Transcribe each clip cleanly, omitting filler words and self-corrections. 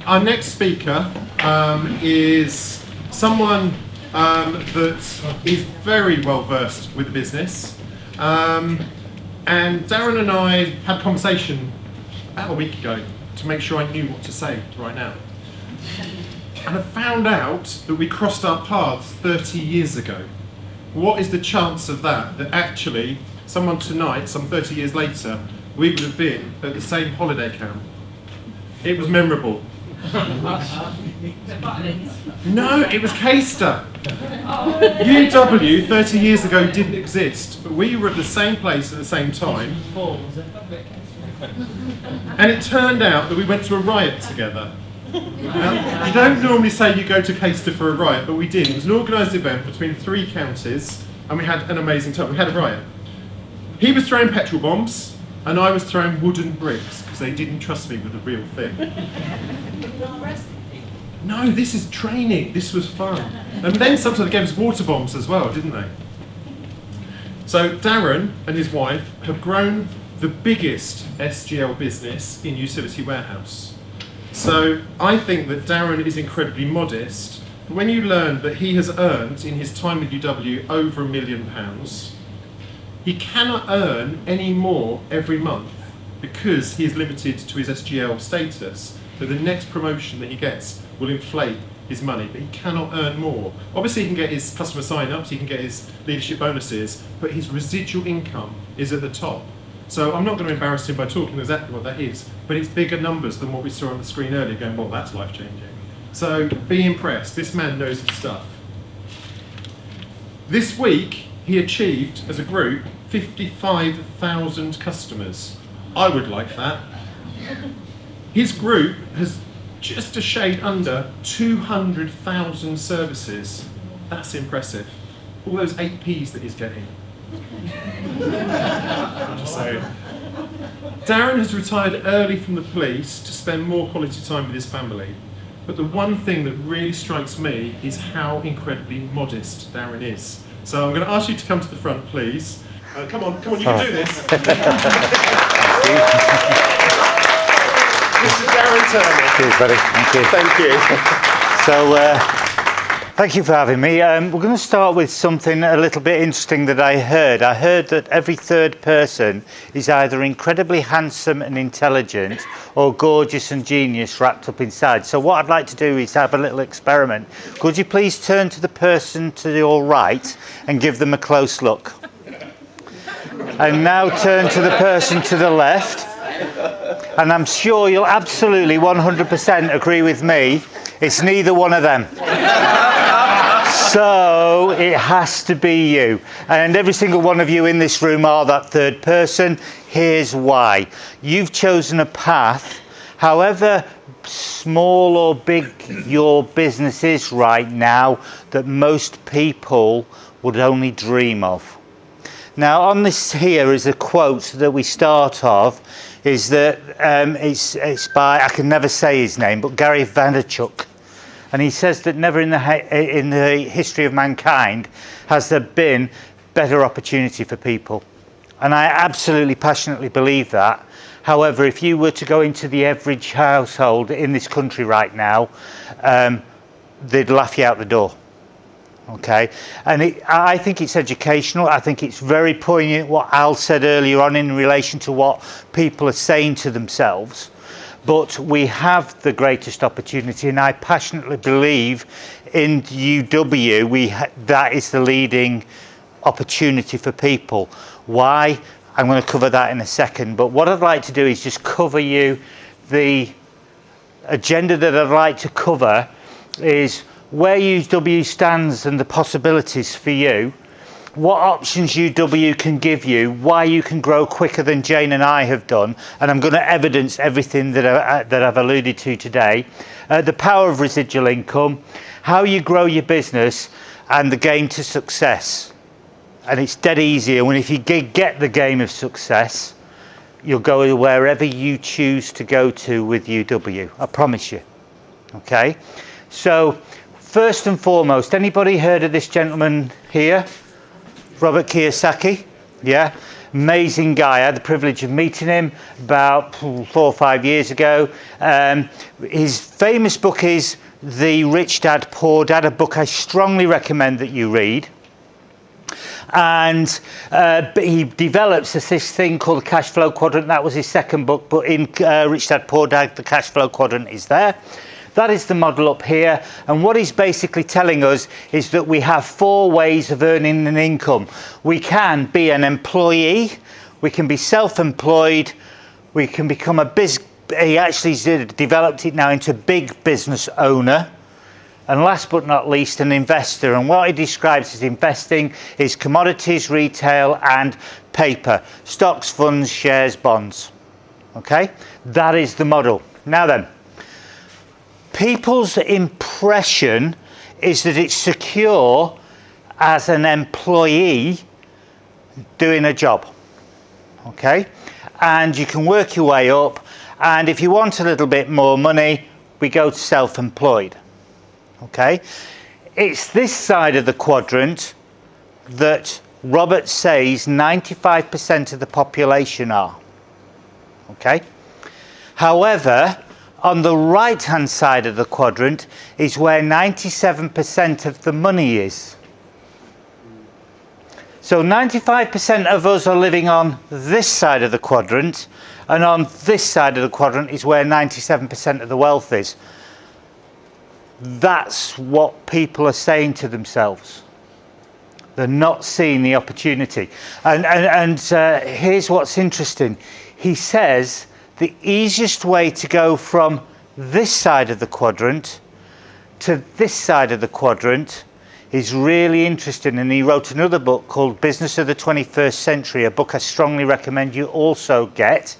Our next speaker is someone that is very well versed with the business. And Darren and I had a conversation about a week ago to make sure I knew what to say right now. And I found out that we crossed our paths 30 years ago. What is the chance of that? That actually, someone tonight, some 30 years later, we would have been at the same holiday camp. It was memorable. No, it was Caister. UW 30 years ago didn't exist, but we were at the same place at the same time. And it turned out that we went to a riot together. Now, you don't normally say you go to Caister for a riot, but we did. It was an organised event between 3 counties, and we had an amazing time. We had a riot. He was throwing petrol bombs, and I was throwing wooden bricks, because they didn't trust me with the real thing. No, this is training. This was fun. And then sometimes they gave us water bombs as well, didn't they? So Darren and his wife have grown the biggest SGL business in utility warehouse. So I think that Darren is incredibly modest. When you learn that he has earned in his time with UW over £1 million, he cannot earn any more every month because he is limited to his SGL status. So the next promotion that he gets will inflate his money, but he cannot earn more. Obviously he can get his customer sign-ups, he can get his leadership bonuses, but his residual income is at the top. So I'm not going to embarrass him by talking exactly what that is, but it's bigger numbers than what we saw on the screen earlier, going, well, that's life-changing. So be impressed, this man knows his stuff. This week, he achieved, as a group, 55,000 customers. I would like that. His group has just a shade under 200,000 services. That's impressive. All those 8Ps that he's getting. I'm just saying. Darren has retired early from the police to spend more quality time with his family. But the one thing that really strikes me is how incredibly modest Darren is. So I'm going to ask you to come to the front, please. Come on, you can do this. Mr. Darren Turner. Cheers, buddy. Thank you. Thank you. So, thank you for having me. We're going to start with something a little bit interesting that I heard. I heard that every third person is either incredibly handsome and intelligent or gorgeous and genius wrapped up inside. So what I'd like to do is have a little experiment. Could you please turn to the person to your right and give them a close look? And now turn to the person to the left. And I'm sure you'll absolutely 100% agree with me, it's neither one of them. So it has to be you. And every single one of you in this room are that third person. Here's why. You've chosen a path, however small or big your business is right now, that most people would only dream of. Now on this here is a quote that we start off, is that it's by, I can never say his name, but Gary Vaynerchuk. And he says that never in the history of mankind has there been better opportunity for people. And I absolutely passionately believe that. However, if you were to go into the average household in this country right now, they'd laugh you out the door. Okay, and I think it's educational. I think it's very poignant what Al said earlier on in relation to what people are saying to themselves. But we have the greatest opportunity, and I passionately believe in UW that is the leading opportunity for people. Why? I'm going to cover that in a second. But what I'd like to do is just cover you the agenda that I'd like to cover is where UW stands and the possibilities for you, what options UW can give you, why you can grow quicker than Jane and I have done, and I'm going to evidence everything that I've alluded to today, the power of residual income, how you grow your business, and the game to success. And it's dead easy, and if you get the game of success, you'll go wherever you choose to go to with UW, I promise you. Okay, so first and foremost, anybody heard of this gentleman here? Robert Kiyosaki? Yeah? Amazing guy. I had the privilege of meeting him about 4 or 5 years ago. His famous book is The Rich Dad, Poor Dad, a book I strongly recommend that you read. And he develops this thing called the cash flow quadrant. That was his second book, but in Rich Dad, Poor Dad, the cash flow quadrant is there. That is the model up here, and what he's basically telling us is that we have 4 ways of earning an income. We can be an employee, we can be self-employed, we can become he actually developed it now into big business owner, and last but not least, an investor. And what he describes as investing is commodities, retail and paper, stocks, funds, shares, bonds. Okay, that is the model. Now then, people's impression is that it's secure as an employee doing a job, okay? And you can work your way up, and if you want a little bit more money, we go to self-employed, okay? It's this side of the quadrant that Robert says 95% of the population are, okay? However, on the right-hand side of the quadrant is where 97% of the money is. So 95% of us are living on this side of the quadrant, and on this side of the quadrant is where 97% of the wealth is. That's what people are saying to themselves. They're not seeing the opportunity. And here's what's interesting. He says the easiest way to go from this side of the quadrant to this side of the quadrant is really interesting. And he wrote another book called Business of the 21st Century, a book I strongly recommend you also get.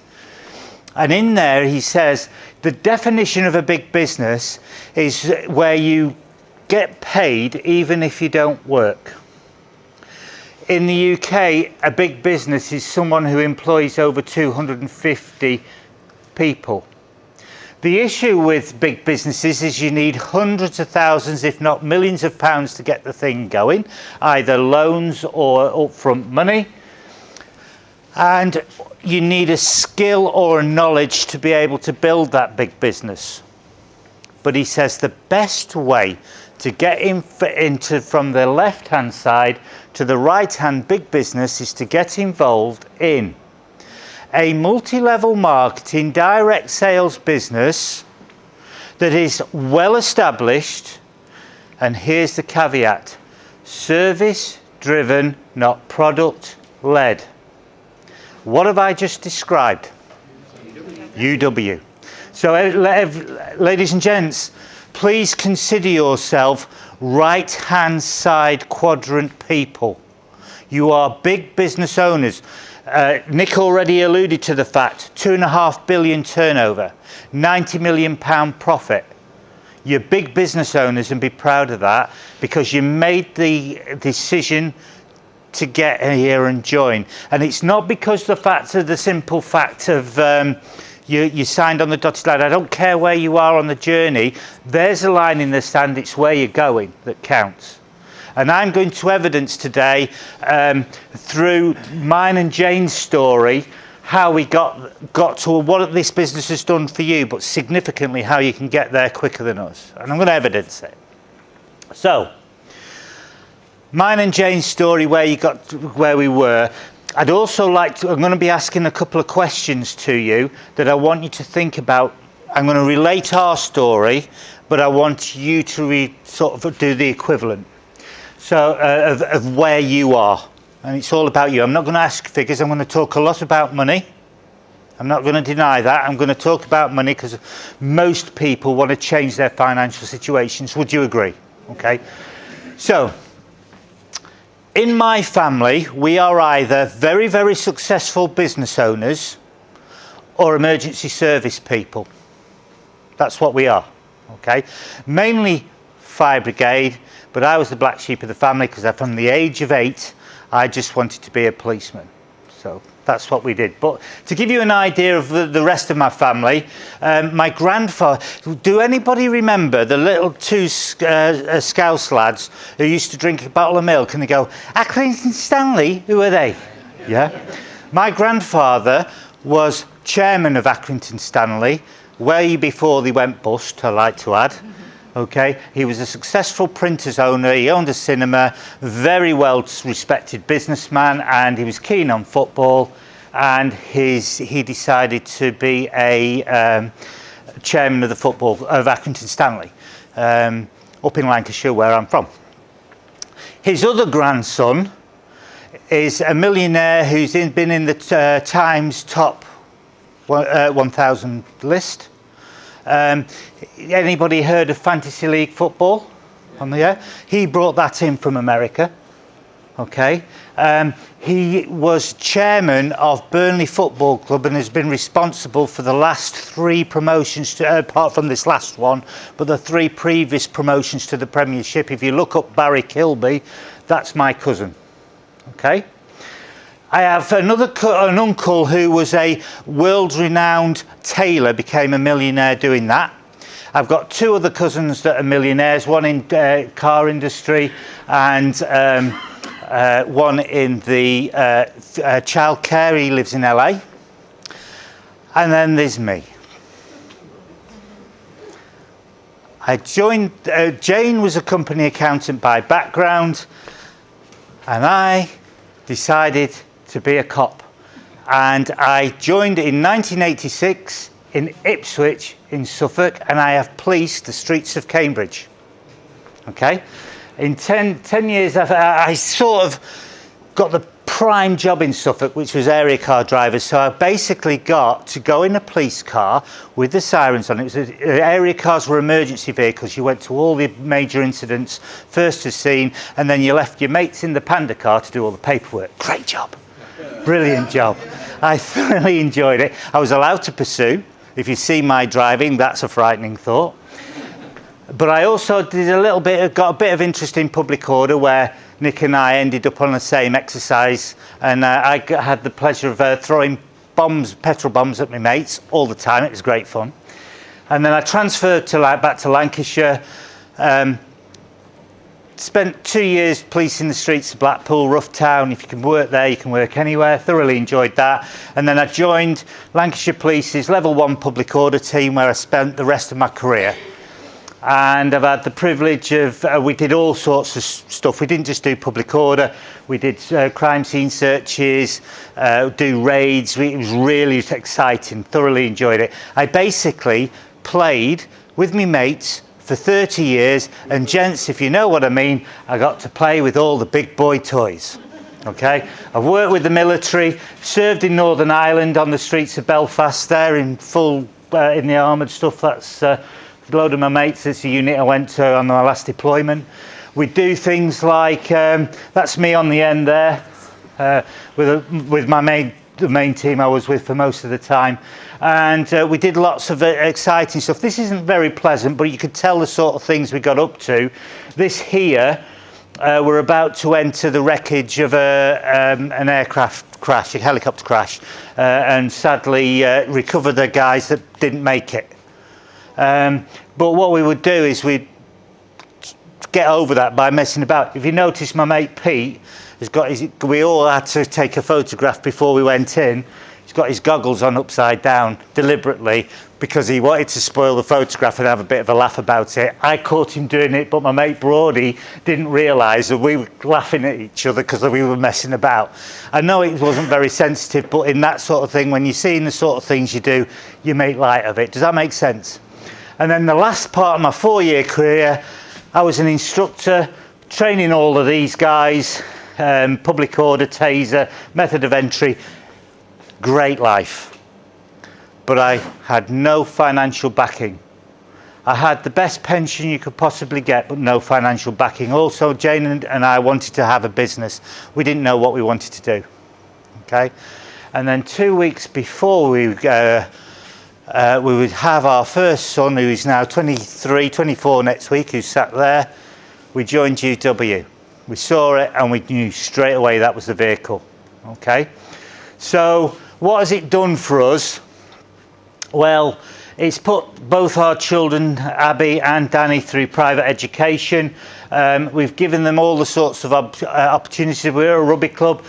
And in there he says the definition of a big business is where you get paid even if you don't work. In the UK, a big business is someone who employs over 250 people. The issue with big businesses is you need hundreds of thousands, if not millions of pounds to get the thing going, either loans or upfront money. And you need a skill or a knowledge to be able to build that big business. But he says the best way to get into from the left-hand side to the right-hand big business is to get involved in a multi-level marketing direct sales business that is well established, and here's the caveat: service driven, not product led. What have I just described? UW. So ladies and gents, please consider yourself right-hand side quadrant people. You are big business owners. Nick already alluded to the fact, 2.5 billion turnover, £90 million profit. You're big business owners, and be proud of that, because you made the decision to get here and join. And it's not because the simple fact of you signed on the dotted line. I don't care where you are on the journey. There's a line in the sand. It's where you're going that counts. And I'm going to evidence today, through mine and Jane's story, how we got to what this business has done for you, but significantly how you can get there quicker than us. And I'm going to evidence it. So, mine and Jane's story, where you got to where we were. I'd also like to, I'm going to be asking a couple of questions to you that I want you to think about. I'm going to relate our story, but I want you to sort of do the equivalent. So of where you are, and it's all about you. I'm not going to ask figures. I'm going to talk a lot about money. I'm not going to deny that. I'm going to talk about money because most people want to change their financial situations. Would you agree? Okay. So, in my family, we are either very, very successful business owners or emergency service people. That's what we are. Okay. Mainly fire brigade. But I was the black sheep of the family because from the age of 8, I just wanted to be a policeman. So that's what we did. But to give you an idea of the rest of my family, my grandfather, do anybody remember the little 2 Scouse lads who used to drink a bottle of milk and they go, Accrington Stanley, who are they? Yeah. My grandfather was chairman of Accrington Stanley, way before they went bust, I like to add. Okay, he was a successful printer's owner, he owned a cinema, very well respected businessman, and he was keen on football, and he decided to be a chairman of the football of Accrington Stanley, up in Lancashire where I'm from. His other grandson is a millionaire who's been in the Times top 1,000 list. Anybody heard of Fantasy League football on the air? He brought that in from America. Okay. He was chairman of Burnley Football Club and has been responsible for the last 3 promotions, apart from this last one, but the 3 previous promotions to the Premiership. If you look up Barry Kilby, that's my cousin. Okay. I have an uncle who was a world-renowned tailor, became a millionaire doing that. I've got 2 other cousins that are millionaires, one in car industry and one in the childcare. He lives in LA. And then there's me. I joined, Jane was a company accountant by background, and I decided to be a cop, and I joined in 1986 in Ipswich in Suffolk, and I have policed the streets of Cambridge. Okay, in 10 years I sort of got the prime job in Suffolk, which was area car driver. So I basically got to go in a police car with the sirens on. Area cars were emergency vehicles. You went to all the major incidents, first to scene, and then you left your mates in the panda car to do all the paperwork. Great job. Brilliant job. I thoroughly enjoyed it. I was allowed to pursue. If you see my driving, that's a frightening thought. But I also did got a bit of interest in public order, where Nick and I ended up on the same exercise, and I had the pleasure of throwing petrol bombs at my mates all the time. It was great fun. And then I transferred back to Lancashire. Spent 2 years policing the streets of Blackpool, rough town. If you can work there, you can work anywhere. Thoroughly enjoyed that. And then I joined Lancashire Police's Level 1 public order team, where I spent the rest of my career. And I've had the privilege of, we did all sorts of stuff. We didn't just do public order. We did crime scene searches, do raids. It was really exciting, thoroughly enjoyed it. I basically played with me mates for 30 years. And gents, if you know what I mean, I got to play with all the big boy toys. Okay, I've worked with the military, served in Northern Ireland on the streets of Belfast there in full, in the armoured stuff. That's a load of my mates. It's a unit I went to on my last deployment. We do things like, that's me on the end there, with the main team I was with for most of the time. And we did lots of exciting stuff. This isn't very pleasant, but you could tell the sort of things we got up to. This here, we're about to enter the wreckage of an aircraft crash, a helicopter crash, and sadly recover the guys that didn't make it. But what we would do is we'd get over that by messing about. If you notice, my mate Pete has got we all had to take a photograph before we went in. He's got his goggles on upside down deliberately because he wanted to spoil the photograph and have a bit of a laugh about it. I caught him doing it, but my mate Brody didn't realise that we were laughing at each other because we were messing about. I know it wasn't very sensitive, but in that sort of thing, when you're seeing the sort of things you do, you make light of it. Does that make sense? And then the last part of my 4-year career, I was an instructor, training all of these guys, public order, taser, method of entry. Great life. But I had no financial backing. I had the best pension you could possibly get, but no financial backing. Also, Jane and I wanted to have a business. We didn't know what we wanted to do. Okay? And then 2 weeks before we would have our first son, who is now 23, 24 next week, who sat there. We joined UW. We saw it and we knew straight away that was the vehicle. Okay? So what has it done for us? Well, it's put both our children, Abby and Danny, through private education. We've given them all the sorts of opportunities. We're a rugby club.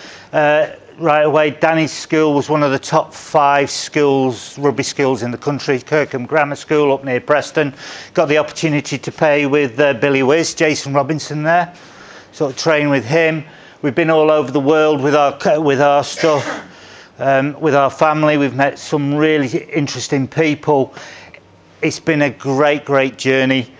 right away. Danny's school was one of the top 5 schools, rugby schools in the country, Kirkham Grammar School up near Preston. Got the opportunity to play with Billy Whiz, Jason Robinson there, sort of train with him. We've been all over the world with our stuff, with our family. We've met some really interesting people. It's been a great journey.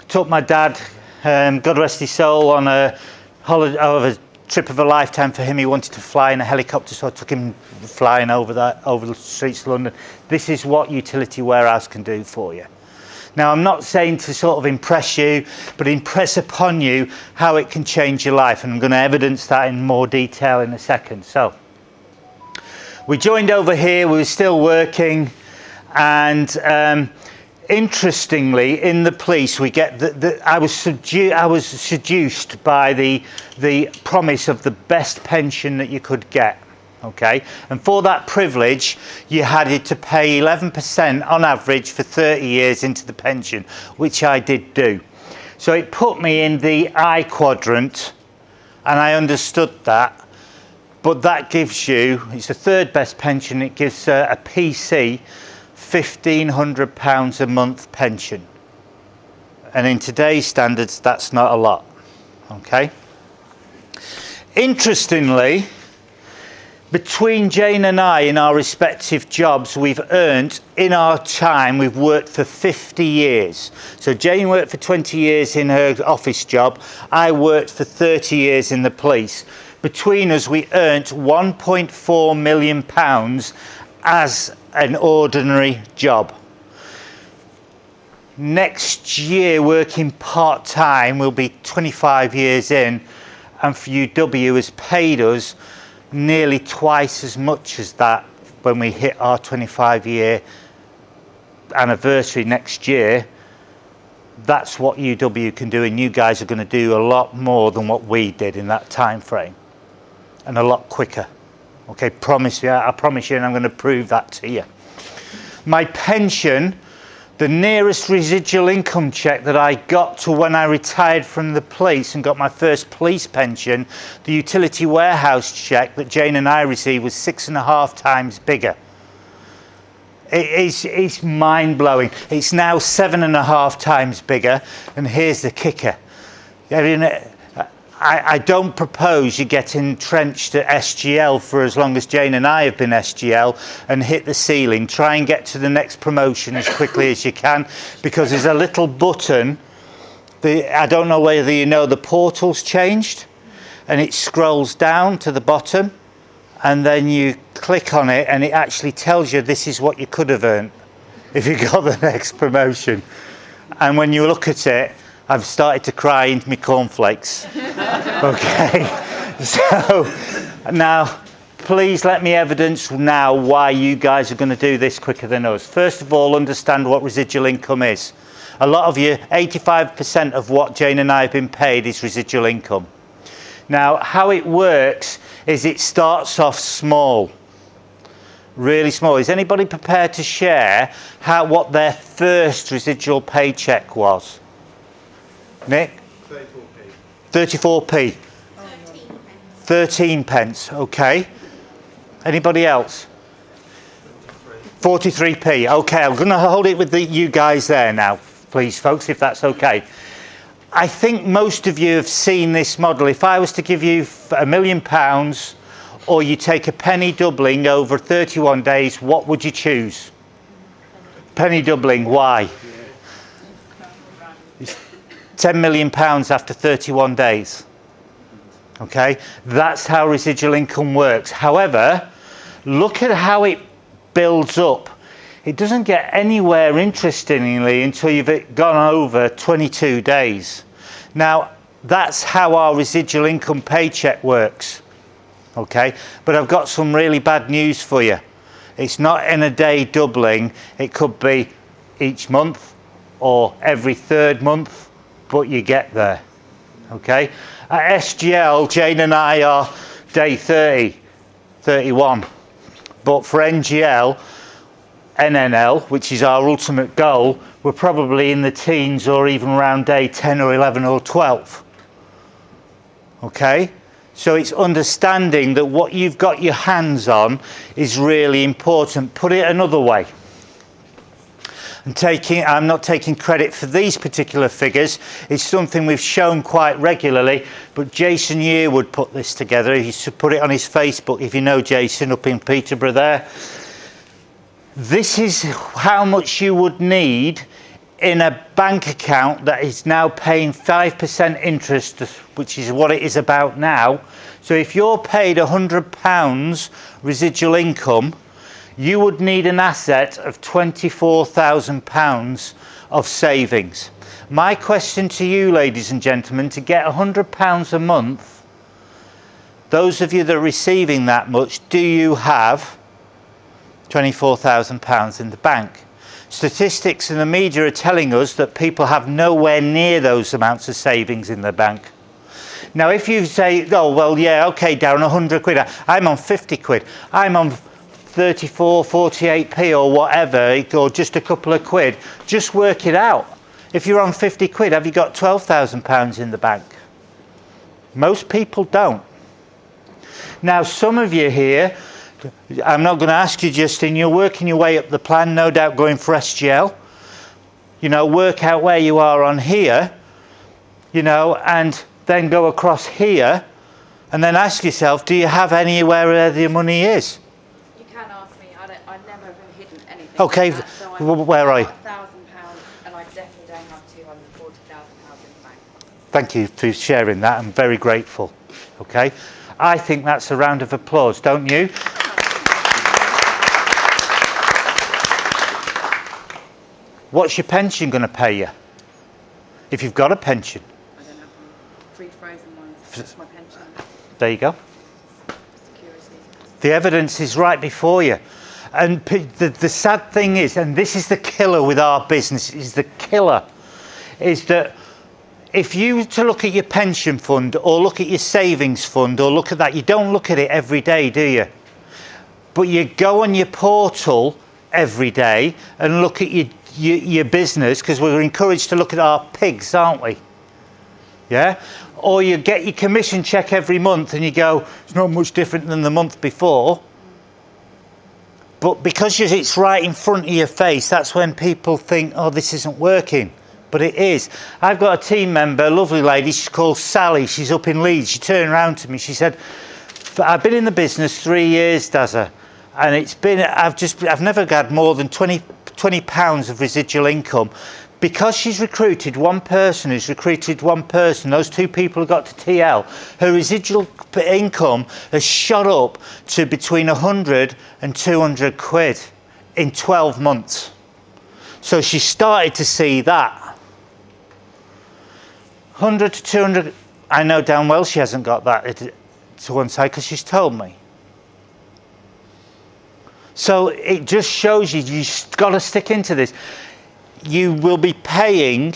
Took my dad, God rest his soul, on a holiday, a trip of a lifetime for him. He wanted to fly in a helicopter, so I took him flying over the streets of London. This is what Utility Warehouse can do for you. Now, I'm not saying to sort of impress you, but impress upon you how it can change your life, and I'm going to evidence that in more detail in a second. So, we joined over here, we were still working, and interestingly, in the police, we get I was seduced by the promise of the best pension that you could get. Okay, and for that privilege, you had to pay 11% on average for 30 years into the pension, which I did do. So it put me in the I quadrant, and I understood that. But that gives you, it's the 3rd best pension, it gives a PC £1,500 a month pension. And in today's standards, that's not a lot. Okay. Interestingly, between Jane and I in our respective jobs, we've earned, in our time, we've worked for 50 years. So Jane worked for 20 years in her office job. I worked for 30 years in the police. Between us, we earned £1.4 million as an ordinary job. Next year, working part-time, we'll be 25 years in, and for UW has paid us nearly twice as much as that when we hit our 25-year anniversary next year. That's what UW can do, and you guys are going to do a lot more than what we did in that time frame, and a lot quicker. Okay, I promise you, and I'm going to prove that to you. My pension, the nearest residual income check that I got to when I retired from the police and got my first police pension, the Utility Warehouse check that Jane and I received was 6.5 times bigger. It's mind-blowing. It's now 7.5 times bigger, and here's the kicker. I don't propose you get entrenched at SGL for as long as Jane and I have been SGL and hit the ceiling. Try and get to the next promotion as quickly as you can, because there's a little button. I don't know whether you know, the portal's changed, and it scrolls down to the bottom, and then you click on it and it actually tells you this is what you could have earned if you got the next promotion. And when you look at it, I've started to cry into my cornflakes. Okay, so now please let me evidence now why you guys are going to do this quicker than us. First of all, understand what residual income is. A lot of you, 85% of what Jane and I have been paid is residual income. Now, how it works is it starts off small, really small. Is anybody prepared to share what their first residual paycheck was? Nick? 34p. 34p. 13 pence, okay. Anybody else? 43p. Okay, I'm going to hold it with you guys there now, please, folks, if that's okay. I think most of you have seen this model. If I was to give you £1 million, or you take a penny doubling over 31 days, what would you choose? Penny doubling, why? It's £10 million after 31 days. Okay, that's how residual income works. However, look at how it builds up. It doesn't get anywhere, interestingly, until you've gone over 22 days. Now, that's how our residual income paycheck works. Okay, but I've got some really bad news for you. It's not in a day doubling. It could be each month or every third month, but you get there. Okay, at SGL, Jane and I are day 30, 31. But for NGL, NNL, which is our ultimate goal, we're probably in the teens or even around day 10 or 11 or 12. Okay? So it's understanding that what you've got your hands on is really important. Put it another way. I'm not taking credit for these particular figures. It's something we've shown quite regularly, but Jason Yearwood put this together. He should put it on his Facebook, if you know Jason, up in Peterborough there. This is how much you would need in a bank account that is now paying 5% interest, which is what it is about now. So if you're paid £100 residual income, you would need an asset of £24,000 of savings. My question to you, ladies and gentlemen, to get £100 a month, those of you that are receiving that much, do you have £24,000 in the bank? Statistics in the media are telling us that people have nowhere near those amounts of savings in their bank. Now, if you say, oh, well, yeah, okay, Darren, 100 quid, I'm on 50 quid, I'm on 34, 48p or whatever, or just a couple of quid, just work it out. If you're on 50 quid, have you got £12,000 in the bank? Most people don't. Now, some of you here, I'm not going to ask you, Justin, you're working your way up the plan, no doubt going for SGL. You know, work out where you are on here, you know, and then go across here, and then ask yourself, do you have anywhere where the money is? I've never hidden anything. Okay, like that, so where are you? £1,000, and I definitely don't have £240,000 in the bank. Thank you for sharing that. I'm very grateful. Okay, I think that's a round of applause, don't you? What's your pension going to pay you? If you've got a pension. I don't have free frozen ones. That's my pension. There you go. Security. The evidence is right before you. And the sad thing is, and this is the killer with our business, is that if you to look at your pension fund or look at your savings fund or look at that, you don't look at it every day, do you? But you go on your portal every day and look at your business, because we're encouraged to look at our pigs, aren't we? Yeah? Or you get your commission check every month and you go, it's not much different than the month before. But because it's right in front of your face, that's when people think, oh, this isn't working. But it is. I've got a team member, a lovely lady, she's called Sally. She's up in Leeds. She turned around to me. She said, I've been in the business 3 years, Dazza, and I've never had more than £20 of residual income. Because she's recruited one person, those two people who got to TL, her residual income has shot up to between 100 and 200 quid in 12 months. So she started to see that. 100 to 200, I know damn well she hasn't got that to one side because she's told me. So it just shows you've got to stick into this. You will be paying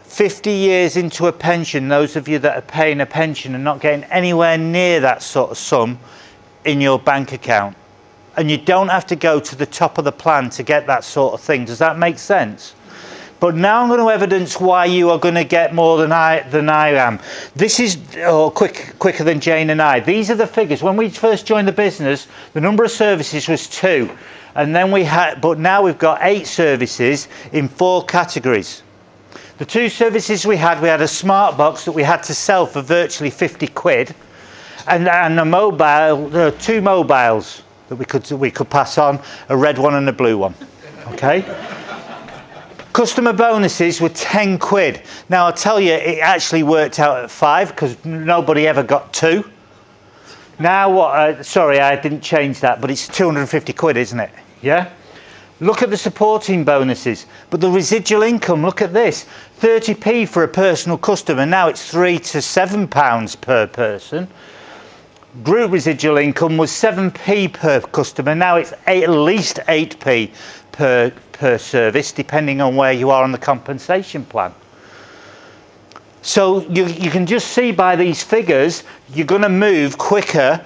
50 years into a pension, those of you that are paying a pension and not getting anywhere near that sort of sum in your bank account. And you don't have to go to the top of the plan to get that sort of thing. Does that make sense? But now I'm going to evidence why you are going to get more than I am. This is quicker than Jane and I. These are the figures. When we first joined the business, the number of services was 2. And then but now we've got 8 services in 4 categories. The 2 services we had a smart box that we had to sell for virtually 50 quid, and a mobile. There are 2 mobiles that we could pass on, a red one and a blue one. Okay. Customer bonuses were 10 quid. Now I'll tell you, it actually worked out at 5 because nobody ever got 2. Now what? Sorry, I didn't change that, but it's 250 quid, isn't it? Yeah? Look at the supporting bonuses. But the residual income, look at this. 30p for a personal customer. Now it's £3 to £7 per person. Group residual income was 7p per customer. Now it's at least 8p per service, depending on where you are on the compensation plan. So you can just see by these figures, you're going to move quicker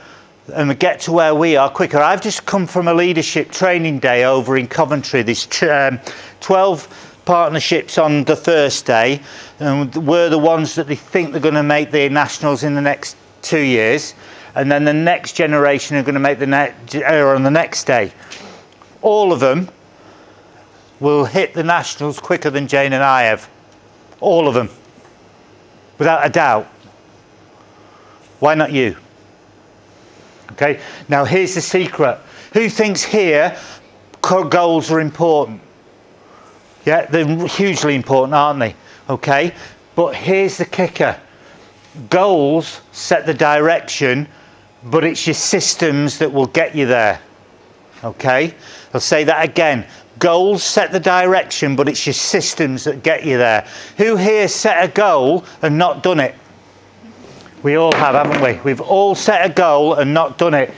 and get to where we are quicker. I've just come from a leadership training day over in Coventry. There's 12 partnerships on the first day, and we're the ones that they think they're going to make the nationals in the next 2 years, and then the next generation are going to make on the next day. All of them will hit the nationals quicker than Jane and I have. All of them, without a doubt. Why not you? Okay, now here's the secret. Who thinks here goals are important? Yeah, they're hugely important, aren't they? Okay, but here's the kicker. Goals set the direction, but it's your systems that will get you there. Okay, I'll say that again. Goals set the direction, but it's your systems that get you there. Who here set a goal and not done it? We all have, haven't we? We've all set a goal and not done it.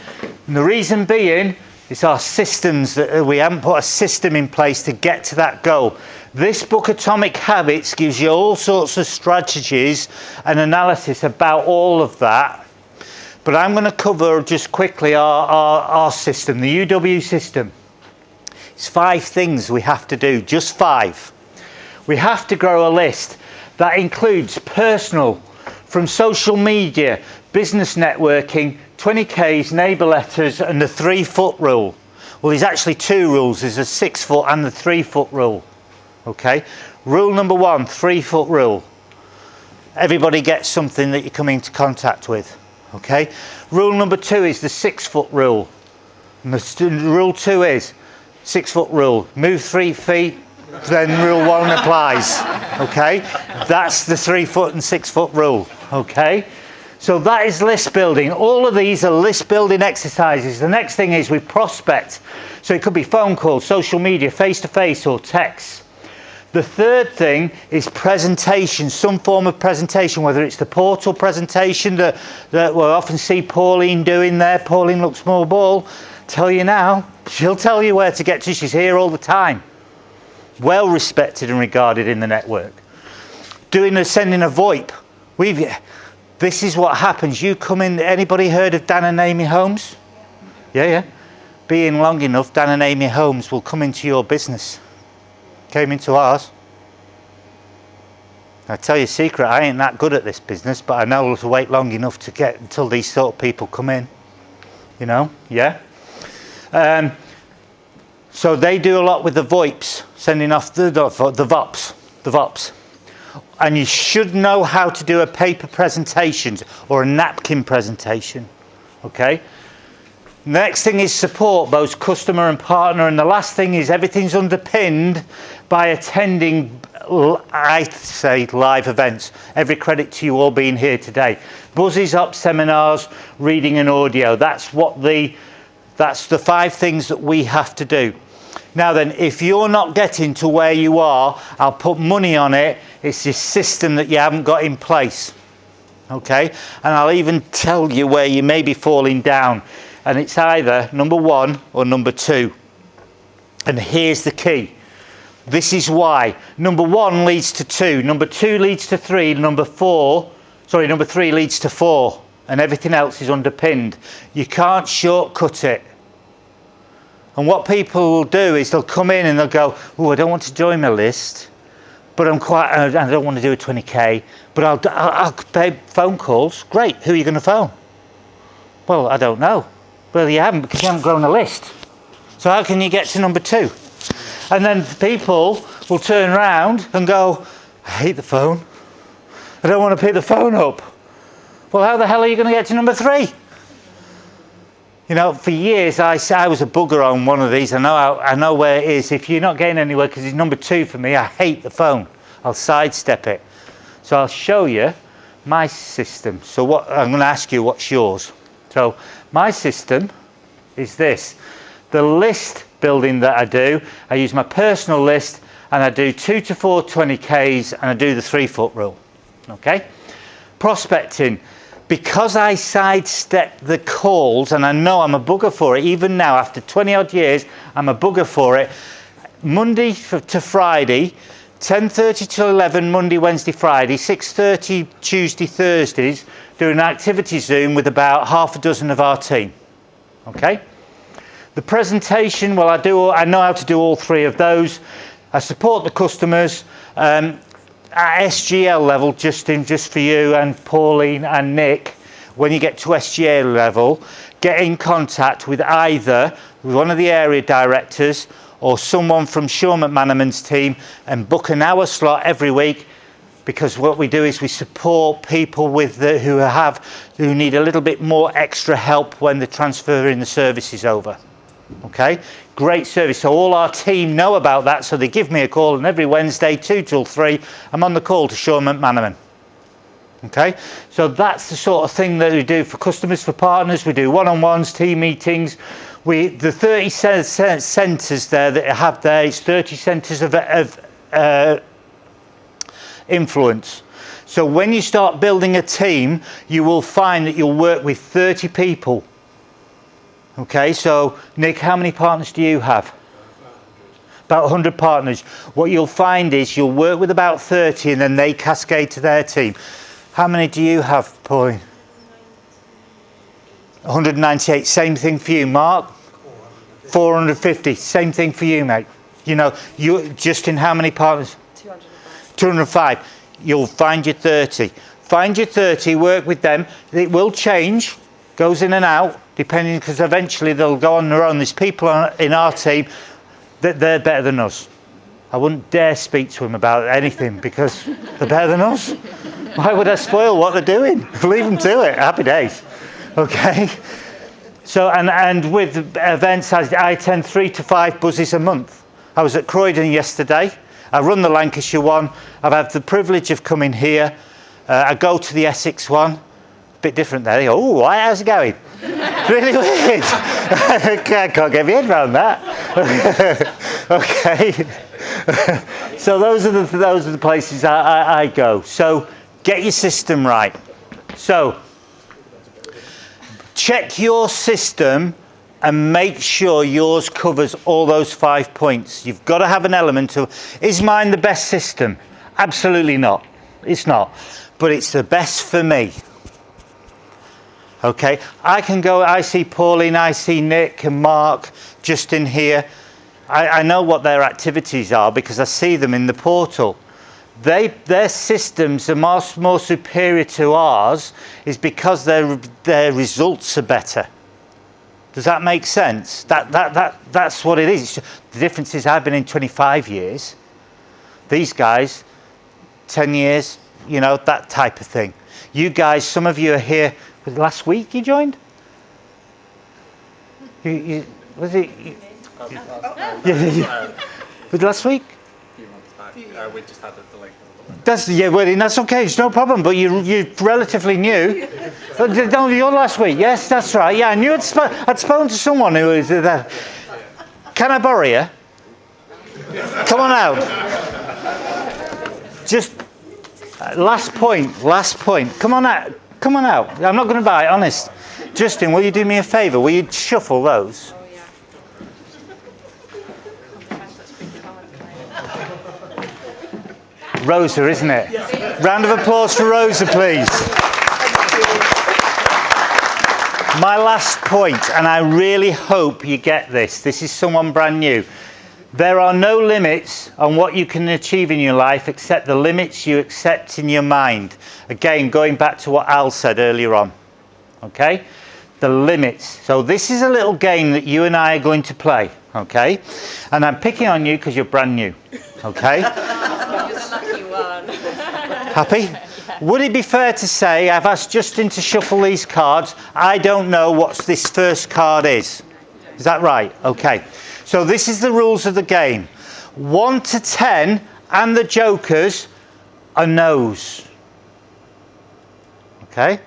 And the reason being, it's our systems that we haven't put a system in place to get to that goal. This book, Atomic Habits, gives you all sorts of strategies and analysis about all of that. But I'm going to cover just quickly our system, the UW system. It's 5 things we have to do, just 5. We have to grow a list that includes personal, from social media, business networking, 20Ks, neighbour letters, and the 3-foot rule. Well, there's actually 2 rules. There's a 6-foot and the 3-foot rule. Okay? Rule number 1, 3-foot rule. Everybody gets something that you come into contact with. Okay? Rule number 2 is the 6-foot rule. And rule 2 is 6-foot rule. Move 3 feet, then rule 1 applies. Okay? That's the 3-foot and 6-foot rule. Okay? So that is list building. All of these are list building exercises. The next thing is we prospect. So it could be phone calls, social media, face-to-face or text. The third thing is presentation, some form of presentation, whether it's the portal presentation that we'll often see Pauline doing there. Pauline looks small ball. Tell you now, she'll tell you where to get to. She's here all the time. Well respected and regarded in the network. Sending a VoIP. This is what happens. You come in, anybody heard of Dan and Amy Holmes? Yeah. Being long enough, Dan and Amy Holmes will come into your business. Came into ours. I tell you a secret, I ain't that good at this business, but I know to wait long enough to get until these sort of people come in. You know, yeah. So they do a lot with the VoIPs, sending off the VoPs. And you should know how to do a paper presentation or a napkin presentation. Okay. Next thing is support, both customer and partner. And the last thing is everything's underpinned by attending, I say, live events. Every credit to you all being here today. Buzzies up, seminars, reading and audio. That's the 5 things that we have to do. Now then, if you're not getting to where you are, I'll put money on it. It's this system that you haven't got in place. Okay? And I'll even tell you where you may be falling down. And it's either number 1 or number 2. And here's the key. This is why. Number 1 leads to 2. Number 2 leads to 3. Number 3 leads to 4. And everything else is underpinned. You can't shortcut it. And what people will do is they'll come in and they'll go, oh, I don't want to join my list, but I don't want to do a 20K, but I'll pay phone calls. Great, who are you going to phone? Well, I don't know. Well, you haven't, because you haven't grown a list. So how can you get to number 2? And then people will turn around and go, I hate the phone. I don't want to pick the phone up. Well, how the hell are you going to get to number 3? You know, for years I was a bugger on one of these. I know where it is. If you're not getting anywhere because it's number 2 for me, I hate the phone. I'll sidestep it. So I'll show you my system. So what I'm going to ask you, what's yours? So my system is this. The list building that I do, I use my personal list and I do 2 to 4 20Ks and I do the 3-foot rule. Okay? Prospecting. Because I sidestep the calls, and I know I'm a bugger for it, even now, after 20 odd years, I'm a bugger for it. Monday to Friday, 10:30 to 11, Monday, Wednesday, Friday, 6:30 Tuesday, Thursdays, do an activity Zoom with about half a dozen of our team. Okay? The presentation, well, I know how to do all 3 of those. I support the customers. At SGL level, just for you and Pauline and Nick, when you get to SGA level, get in contact with either one of the area directors or someone from Sean McManaman's team and book an hour slot every week, because what we do is we support people with who need a little bit more extra help when they're transferring the services over. Okay, great service. So all our team know about that, so they give me a call, and every Wednesday 2 till 3 I'm on the call to Sean McManaman. Okay, so that's the sort of thing that we do for customers, for partners. We do one-on-ones, team meetings. The 30 centres there that I have there, it's 30 centres of influence. So when you start building a team, you will find that you'll work with 30 people. Okay, so Nick, how many partners do you have? About 100 partners. What you'll find is you'll work with about 30 and then they cascade to their team. How many do you have, Pauline? 198. Same thing for you, Mark? 450. Same thing for you, mate. You know, you just in how many partners? 205. 205. You'll find your 30. Find your 30, work with them. It will change, goes in and out, depending, because eventually they'll go on their own. There's people in our team that they're better than us. I wouldn't dare speak to them about anything because they're better than us. Why would I spoil what they're doing? Leave them to it. Happy days. Okay. So, and with events, I attend 3 to 5 buzzes a month. I was at Croydon yesterday. I run the Lancashire one. I've had the privilege of coming here. I go to the Essex one. A bit different there. They go, oh, how's it going? Really weird. I can't get my head around that. Okay. So those are the places I go. So get your system right. So check your system and make sure yours covers all those 5 points. You've got to have an element of, is mine the best system? Absolutely not. It's not. But it's the best for me. Okay, I see Pauline, I see Nick and Mark just in here. I know what their activities are because I see them in the portal. Their systems are more superior to ours is because their results are better. Does that make sense? That's what it is. The difference is I've been in 25 years. These guys, 10 years, you know, that type of thing. You guys, some of you are here. Was it last week you joined? Was it? Was it last week? A few months back. We just had a delay. That's okay. It's no problem. But you're relatively new. No, you're last week. Yes, that's right. Yeah, I knew I'd spoken to someone who was there. Can I borrow you? Come on out. Just last point. Come on out. I'm not going to buy it, honest. Justin, will you do me a favour? Will you shuffle those? Oh, yeah. Rosa, isn't it? Yes. Round of applause for Rosa, please. My last point, and I really hope you get this. This is someone brand new. There are no limits on what you can achieve in your life except the limits you accept in your mind. Again, going back to what Al said earlier on. Okay? The limits. So this is a little game that you and I are going to play. Okay? And I'm picking on you because you're brand new. Okay? You're the lucky one. Happy? Would it be fair to say, I've asked Justin to shuffle these cards. I don't know what this first card is. Is that right? Okay. So this is the rules of the game. 1 to 10 and the jokers are no's. Okay?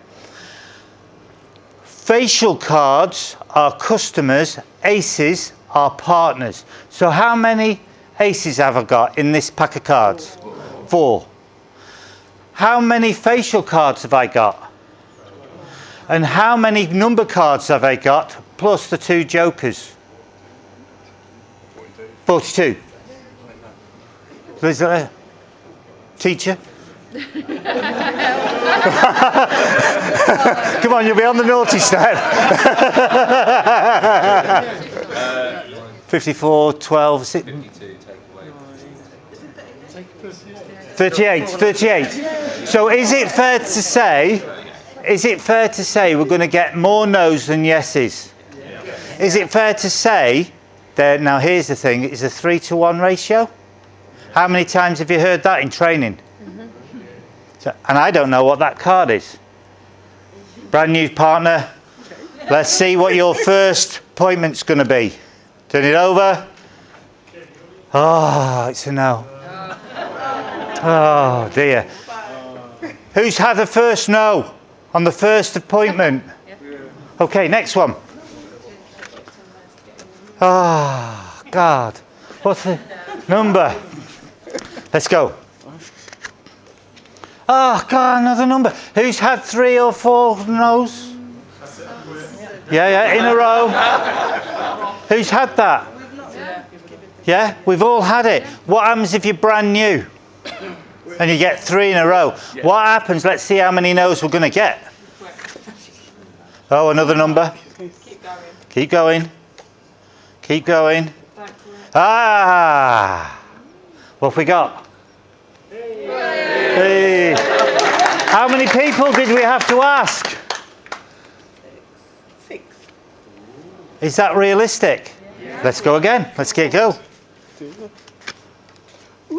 Facial cards are customers, aces are partners. So how many aces have I got in this pack of cards? 4. How many facial cards have I got? And how many number cards have I got plus the 2 jokers? 42. There's a teacher. Come on, you'll be on the naughty step. 54, 12, 6. 38. So is it fair to say Is it fair to say we're going to get more no's than yeses? Is it fair to say that, now here's the thing, it's a 3-to-1 ratio? How many times have you heard that in training? So, and I don't know what that card is. Brand new partner, let's see what your first appointment's going to be. Turn it over. Oh, it's a no. Oh dear. Who's had the first no on the first appointment? Okay, next one. Oh, God. What's the number? Let's go. Oh, God, another number. Who's had 3 or 4 no's? Yeah, in a row. Who's had that? Yeah, we've all had it. What happens if you're brand new and you get 3 in a row? What happens? Let's see how many no's we're going to get. Oh, another number. Keep going. Keep going. Ah! What have we got? Hey. How many people did we have to ask? 6. Is that realistic? Yeah. Let's go again. Let's get go.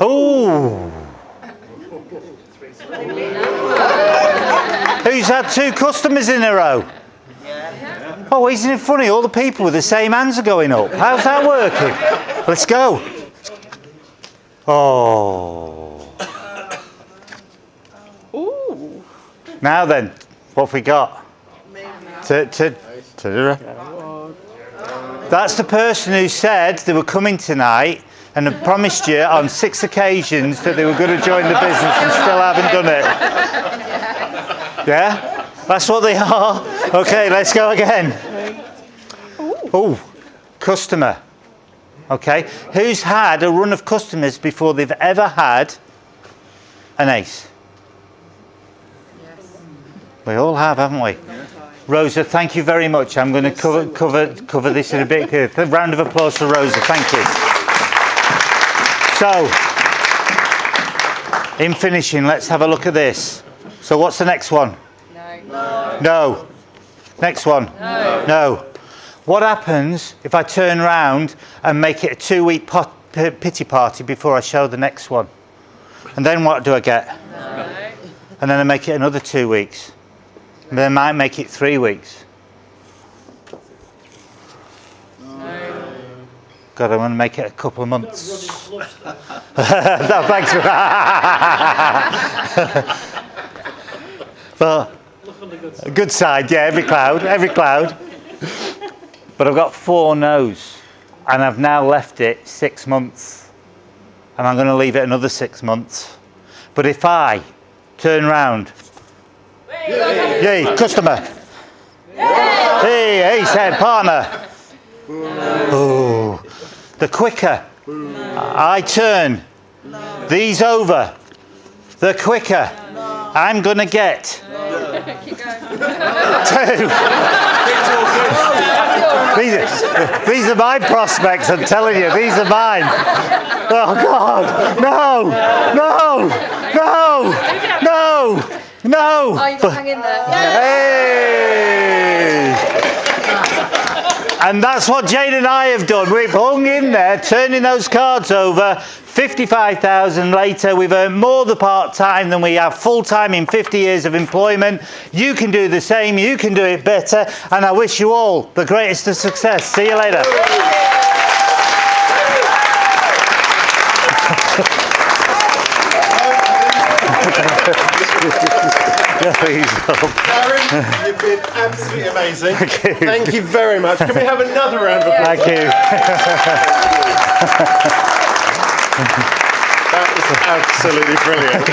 Oh! Who's had 2 customers in a row? Oh, isn't it funny? All the people with the same hands are going up. How's that working? Let's go. Oh. Ooh. Now then, what have we got? That's the person who said they were coming tonight and had promised you on 6 occasions that they were going to join the business and still haven't done it. Yeah? That's what they are. Okay, let's go again. Oh, customer. Okay, who's had a run of customers before they've ever had an ace? Yes. We all have, haven't we? Rosa, thank you very much. I'm going to cover this in a bit. A round of applause for Rosa. Thank you. So, in finishing, let's have a look at this. So what's the next one? No. No. Next one? No. No. What happens if I turn round and make it a 2-week pity party before I show the next one? And then what do I get? No. And then I make it another 2 weeks. And then I might make it 3 weeks. No. God, I want to make it a couple of months. No, thanks for that. But a good side, yeah, every cloud. But I've got 4 no's, and I've now left it 6 months, and I'm going to leave it another 6 months. But if I turn round, yay, customer, hey, said partner. Oh, the quicker I turn these over, the quicker I'm going to get. Keep going. 2. These are my prospects, I'm telling you, these are mine. Oh God, no. Oh, you got to hang in there. Hey! And that's what Jane and I have done. We've hung in there, turning those cards over. 55,000 later, we've earned more the part-time than we have full-time in 50 years of employment. You can do the same, you can do it better, and I wish you all the greatest of success. See you later. Darren, you've been absolutely amazing. Thank you very much. Can we have another round of applause? Thank you. That was absolutely brilliant.